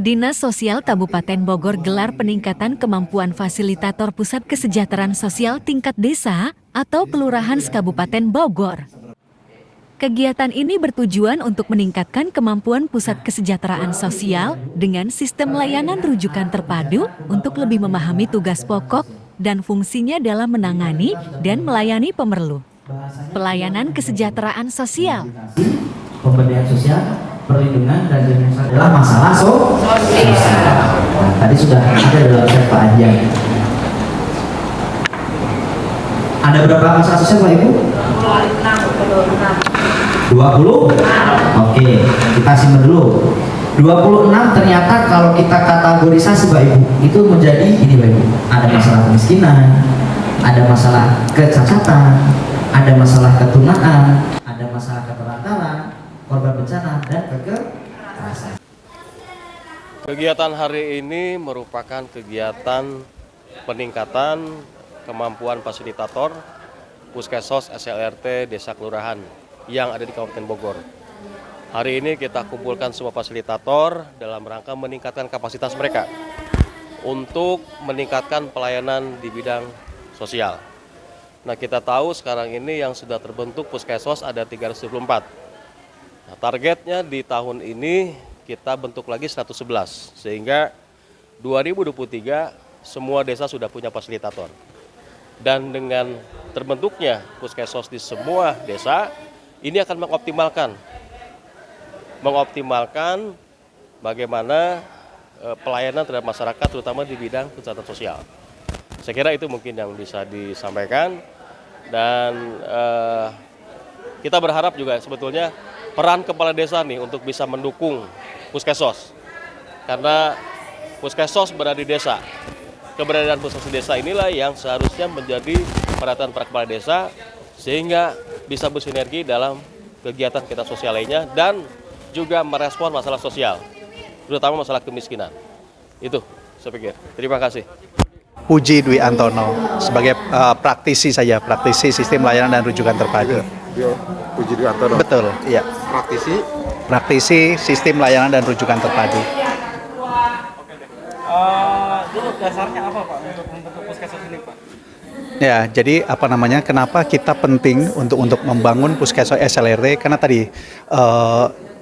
Dinas Sosial Kabupaten Bogor gelar peningkatan kemampuan fasilitator Pusat Kesejahteraan Sosial tingkat desa atau kelurahan Kabupaten Bogor. Kegiatan ini bertujuan untuk meningkatkan kemampuan Pusat Kesejahteraan Sosial dengan sistem layanan rujukan terpadu untuk lebih memahami tugas pokok dan fungsinya dalam menangani dan melayani pemerlu. Pelayanan kesejahteraan sosial. Pemberdayaan sosial, perlindungan dan jaminan sosial adalah masalah sosial. Nah, tadi sudah ada dalam set Pak Anjay. Ada berapa masalah sosial Pak Ibu? 20? Oke, kita simak dulu. 26 ternyata kalau kita kategorisasi Pak Ibu, itu menjadi ini Pak Ibu. Ada masalah kemiskinan, ada masalah kecacatan, ada masalah ketunaan, ada masalah keterantaran, korban bencana, dan kekerasan. Kegiatan hari ini merupakan kegiatan peningkatan kemampuan fasilitator Puskesos SLRT Desa Kelurahan yang ada di Kabupaten Bogor. Hari ini kita kumpulkan semua fasilitator dalam rangka meningkatkan kapasitas mereka untuk meningkatkan pelayanan di bidang sosial. Nah, kita tahu sekarang ini yang sudah terbentuk Puskesos ada 324. Nah, targetnya di tahun ini kita bentuk lagi 111, sehingga 2023 semua desa sudah punya fasilitator. Dan dengan terbentuknya Puskesos di semua desa, ini akan mengoptimalkan bagaimana pelayanan terhadap masyarakat, terutama di bidang kesejahteraan sosial. Saya kira itu mungkin yang bisa disampaikan, dan kita berharap juga sebetulnya peran kepala desa nih untuk bisa mendukung Puskesos, karena Puskesos berada di desa. Keberadaan Puskesos desa inilah yang seharusnya menjadi perhatian para kepala desa, sehingga bisa bersinergi dalam kegiatan kita sosial lainnya dan juga merespon masalah sosial, terutama masalah kemiskinan. Itu saya pikir. Terima kasih. Puji Dwi Antono sebagai praktisi sistem layanan dan rujukan terpadu. Puji Dwi Antono. Betul, iya. Praktisi sistem layanan dan rujukan terpadu. Dulu dasarnya apa Pak untuk membentuk Puskesos ini Pak? Ya, jadi kenapa kita penting untuk membangun Puskesos SLRT, karena tadi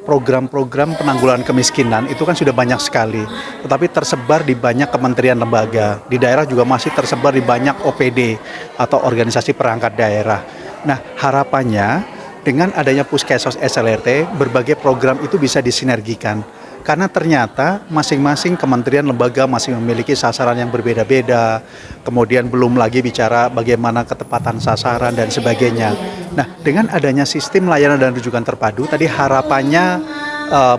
program-program penanggulangan kemiskinan itu kan sudah banyak sekali, tetapi tersebar di banyak kementerian lembaga. Di daerah juga masih tersebar di banyak OPD atau organisasi perangkat daerah. Nah, harapannya dengan adanya Puskesos SLRT, berbagai program itu bisa disinergikan. Karena ternyata masing-masing kementerian lembaga masih memiliki sasaran yang berbeda-beda, kemudian belum lagi bicara bagaimana ketepatan sasaran dan sebagainya. Nah, dengan adanya sistem layanan dan rujukan terpadu, tadi harapannya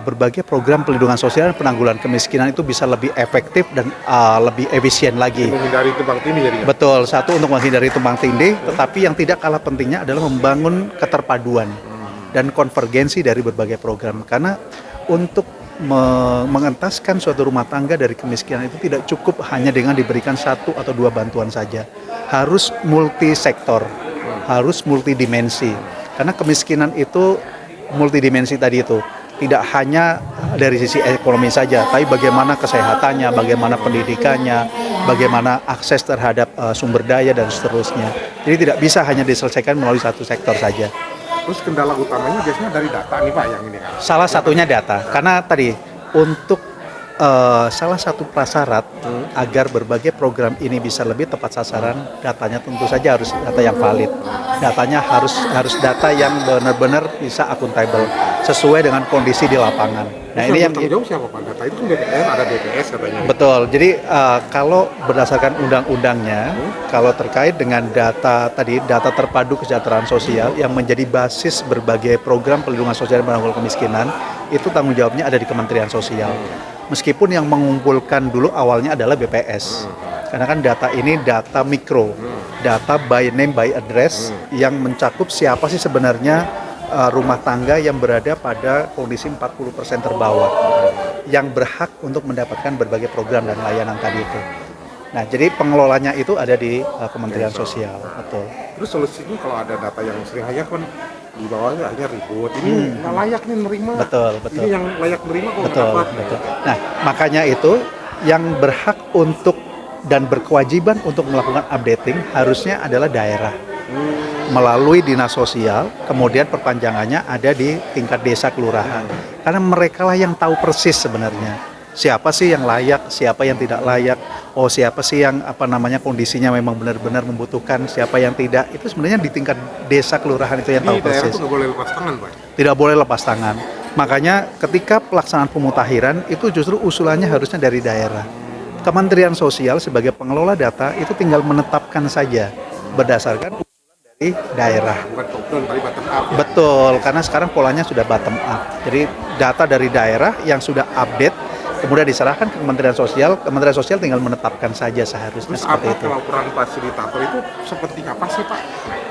berbagai program pelindungan sosial dan penanggulangan kemiskinan itu bisa lebih efektif dan lebih efisien lagi. Menghindari tumpang tindih jadinya. Betul, satu untuk menghindari tumpang tindih, tetapi yang tidak kalah pentingnya adalah membangun keterpaduan dan konvergensi dari berbagai program. Karena untuk mengentaskan suatu rumah tangga dari kemiskinan itu tidak cukup hanya dengan diberikan satu atau dua bantuan saja. Harus multisektor, harus multidimensi. Karena kemiskinan itu multidimensi tadi itu. Tidak hanya dari sisi ekonomi saja, tapi bagaimana kesehatannya, bagaimana pendidikannya, bagaimana akses terhadap sumber daya dan seterusnya. Jadi tidak bisa hanya diselesaikan melalui satu sektor saja. Terus kendala utamanya biasanya dari data nih Pak yang ini kan? Salah satunya data, karena tadi untuk salah satu prasyarat agar berbagai program ini bisa lebih tepat sasaran, datanya tentu saja harus data yang valid. Datanya harus data yang benar-benar bisa akuntabel, sesuai dengan kondisi di lapangan. Nah, ini yang jauh siapa Pak? Data itu BPS, ada BPS katanya. Betul. Jadi kalau berdasarkan undang-undangnya, kalau terkait dengan data tadi, data terpadu kesejahteraan sosial yang menjadi basis berbagai program pelindungan sosial dan penanggulangan kemiskinan, itu tanggung jawabnya ada di Kementerian Sosial. Meskipun yang mengumpulkan dulu awalnya adalah BPS. Karena kan data ini data mikro, data by name by address yang mencakup siapa sih sebenarnya rumah tangga yang berada pada kondisi 40% terbawah yang berhak untuk mendapatkan berbagai program dan layanan tadi itu. Nah, jadi pengelolanya itu ada di Kementerian Sosial, betul. Terus solusinya kalau ada data yang sering hanya kan di bawahnya akhirnya ribut. Ini nggak layak nih nerima. Betul, betul. Ini yang layak nerima kok nggak Betul, dapat. betul. Nah, makanya itu yang berhak untuk dan berkewajiban untuk melakukan updating harusnya adalah daerah. Melalui dinas sosial, kemudian perpanjangannya ada di tingkat desa kelurahan. Karena mereka lah yang tahu persis sebenarnya. Siapa sih yang layak, siapa yang tidak layak, oh siapa sih yang kondisinya memang benar-benar membutuhkan, siapa yang tidak. Itu sebenarnya di tingkat desa kelurahan itu yang tahu Jadi daerah persis. tuh nggak boleh lepas tangan, Pak. Tidak boleh lepas tangan. Makanya ketika pelaksanaan pemutakhiran itu justru usulannya harusnya dari daerah. Kementerian Sosial sebagai pengelola data itu tinggal menetapkan saja berdasarkan usulan dari daerah. Bukan top down, tapi bottom up. Ya. Betul, karena sekarang polanya sudah bottom up. Jadi data dari daerah yang sudah update kemudian diserahkan ke Kementerian Sosial tinggal menetapkan saja seharusnya Terus seperti apa itu. kalau peran fasilitator itu seperti apa sih, Pak?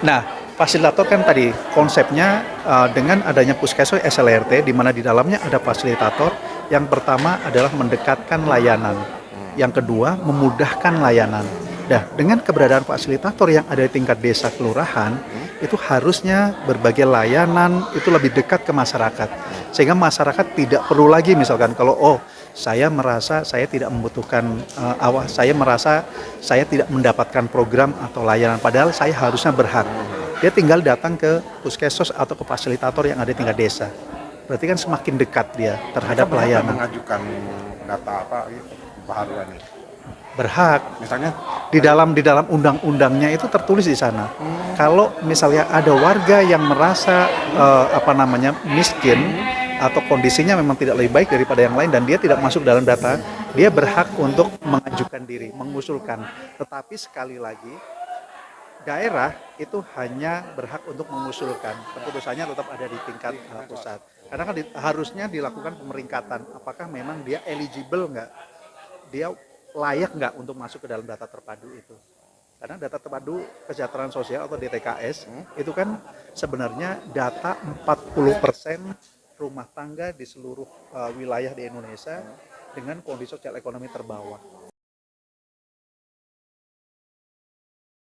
Nah, fasilitator kan tadi konsepnya dengan adanya Puskesmas SLRT di mana di dalamnya ada fasilitator. Yang pertama adalah mendekatkan layanan. Yang kedua, memudahkan layanan. Nah, dengan keberadaan fasilitator yang ada di tingkat desa kelurahan, itu harusnya berbagai layanan itu lebih dekat ke masyarakat. Sehingga masyarakat tidak perlu lagi misalkan kalau saya merasa saya tidak membutuhkan saya merasa saya tidak mendapatkan program atau layanan padahal saya harusnya berhak. Dia tinggal datang ke puskesmas atau ke fasilitator yang ada di tingkat desa. Berarti kan semakin dekat dia terhadap Mereka berhak layanan. mengajukan data apa baharuan nih? Berhak. Misalnya Di dalam undang-undangnya itu tertulis di sana. Kalau misalnya ada warga yang merasa miskin atau kondisinya memang tidak lebih baik daripada yang lain dan dia tidak masuk dalam data, dia berhak untuk mengajukan diri, mengusulkan. Tetapi sekali lagi, daerah itu hanya berhak untuk mengusulkan. Keputusannya tetap ada di tingkat pusat. Karena kan harusnya dilakukan pemeringkatan. Apakah memang dia eligible nggak? Dia layak nggak untuk masuk ke dalam data terpadu itu? Karena data terpadu kesejahteraan sosial atau DTKS itu kan sebenarnya data 40% rumah tangga di seluruh wilayah di Indonesia dengan kondisi sosial ekonomi terbawah.